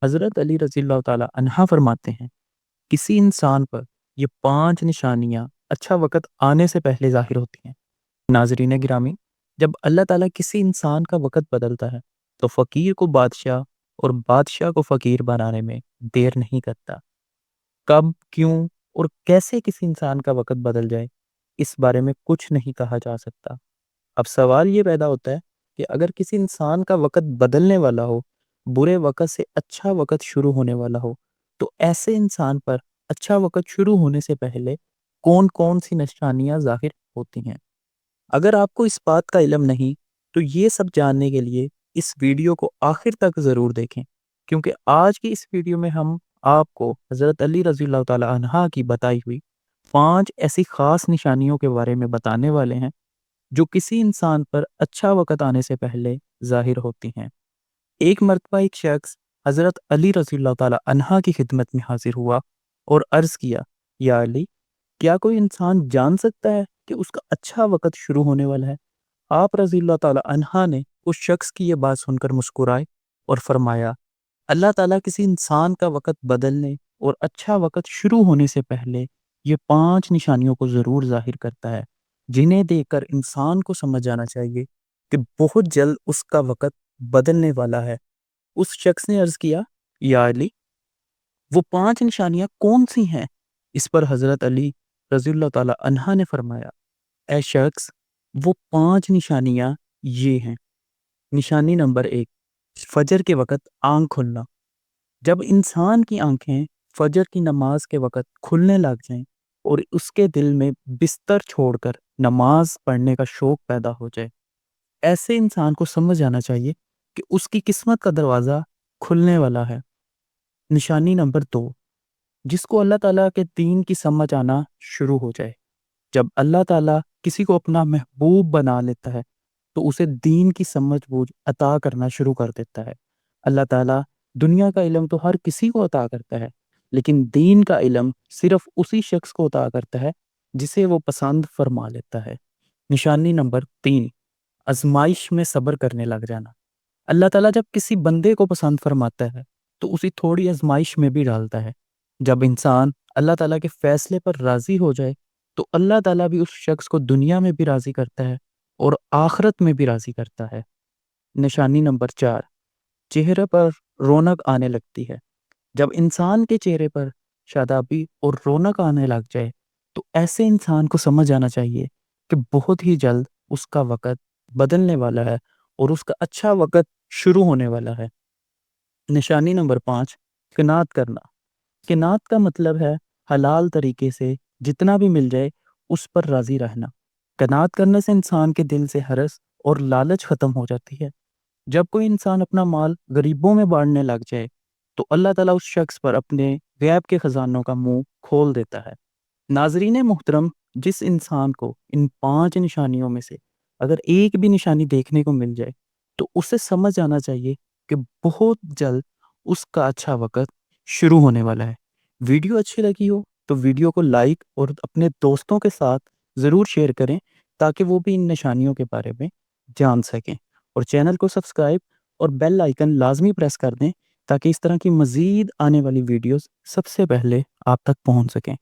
حضرت علی رضی اللہ تعالیٰ عنہ فرماتے ہیں، کسی انسان پر یہ 5 نشانیاں اچھا وقت آنے سے پہلے ظاہر ہوتی ہیں۔ ناظرین گرامی، جب اللہ تعالیٰ کسی انسان کا وقت بدلتا ہے تو فقیر کو بادشاہ اور بادشاہ کو فقیر بنانے میں دیر نہیں کرتا۔ کب، کیوں اور کیسے کسی انسان کا وقت بدل جائے، اس بارے میں کچھ نہیں کہا جا سکتا۔ اب سوال یہ پیدا ہوتا ہے کہ اگر کسی انسان کا وقت بدلنے والا ہو، برے وقت سے اچھا وقت شروع ہونے والا ہو، تو ایسے انسان پر اچھا وقت شروع ہونے سے پہلے کون کون سی نشانیاں ظاہر ہوتی ہیں؟ اگر آپ کو اس بات کا علم نہیں تو یہ سب جاننے کے لیے اس ویڈیو کو آخر تک ضرور دیکھیں، کیونکہ آج کی اس ویڈیو میں ہم آپ کو حضرت علی رضی اللہ تعالیٰ عنہ کی بتائی ہوئی 5 ایسی خاص نشانیوں کے بارے میں بتانے والے ہیں جو کسی انسان پر اچھا وقت آنے سے پہلے ظاہر ہوتی ہیں۔ ایک مرتبہ ایک شخص حضرت علی رضی اللہ تعالیٰ عنہ کی خدمت میں حاضر ہوا اور عرض کیا، یا علی، کیا کوئی انسان جان سکتا ہے کہ اس کا اچھا وقت شروع ہونے والا ہے؟ آپ رضی اللہ تعالیٰ عنہ نے اس شخص کی یہ بات سن کر مسکرائے اور فرمایا، اللہ تعالیٰ کسی انسان کا وقت بدلنے اور اچھا وقت شروع ہونے سے پہلے یہ 5 نشانیوں کو ضرور ظاہر کرتا ہے، جنہیں دیکھ کر انسان کو سمجھ جانا چاہیے کہ بہت جلد اس کا وقت بدلنے والا ہے۔ اس شخص نے عرض کیا، یا علی، وہ 5 نشانیاں کون سی ہیں؟ اس پر حضرت علی رضی اللہ تعالیٰ عنہ نے فرمایا، اے شخص، وہ 5 نشانیاں یہ ہیں۔ نشانی نمبر 1، فجر کے وقت آنکھ کھلنا۔ جب انسان کی آنکھیں فجر کی نماز کے وقت کھلنے لگ جائیں اور اس کے دل میں بستر چھوڑ کر نماز پڑھنے کا شوق پیدا ہو جائے، ایسے انسان کو سمجھ جانا چاہیے کہ اس کی قسمت کا دروازہ کھلنے والا ہے۔ نشانی نمبر 2، جس کو اللہ تعالیٰ کے دین کی سمجھ آنا شروع ہو جائے۔ جب اللہ تعالیٰ کسی کو اپنا محبوب بنا لیتا ہے تو اسے دین کی سمجھ بوجھ عطا کرنا شروع کر دیتا ہے۔ اللہ تعالیٰ دنیا کا علم تو ہر کسی کو عطا کرتا ہے، لیکن دین کا علم صرف اسی شخص کو عطا کرتا ہے جسے وہ پسند فرما لیتا ہے۔ نشانی نمبر 3، آزمائش میں صبر کرنے لگ جانا۔ اللہ تعالیٰ جب کسی بندے کو پسند فرماتا ہے تو اسی تھوڑی آزمائش میں بھی ڈالتا ہے۔ جب انسان اللہ تعالیٰ کے فیصلے پر راضی ہو جائے تو اللہ تعالیٰ بھی اس شخص کو دنیا میں بھی راضی کرتا ہے اور آخرت میں بھی راضی کرتا ہے۔ نشانی نمبر 4، چہرے پر رونق آنے لگتی ہے۔ جب انسان کے چہرے پر شادابی اور رونق آنے لگ جائے تو ایسے انسان کو سمجھ آنا چاہیے کہ بہت ہی جلد اس کا وقت بدلنے والا ہے اور اس کا اچھا وقت شروع ہونے والا ہے۔ نشانی نمبر 5، قناعت کرنا۔ قناعت کا مطلب ہے حلال طریقے سے جتنا بھی مل جائے اس پر راضی رہنا۔ قناعت کرنے سے انسان کے دل سے حرص اور لالچ ختم ہو جاتی ہے۔ جب کوئی انسان اپنا مال غریبوں میں بانٹنے لگ جائے تو اللہ تعالیٰ اس شخص پر اپنے غیب کے خزانوں کا منہ کھول دیتا ہے۔ ناظرین محترم، جس انسان کو ان 5 نشانیوں میں سے اگر ایک بھی نشانی دیکھنے کو مل جائے تو اسے سمجھ آنا چاہیے کہ بہت جلد اس کا اچھا وقت شروع ہونے والا ہے۔ ویڈیو اچھی لگی ہو تو ویڈیو کو لائک اور اپنے دوستوں کے ساتھ ضرور شیئر کریں تاکہ وہ بھی ان نشانیوں کے بارے میں جان سکیں، اور چینل کو سبسکرائب اور بیل آئیکن لازمی پریس کر دیں تاکہ اس طرح کی مزید آنے والی ویڈیوز سب سے پہلے آپ تک پہنچ سکیں۔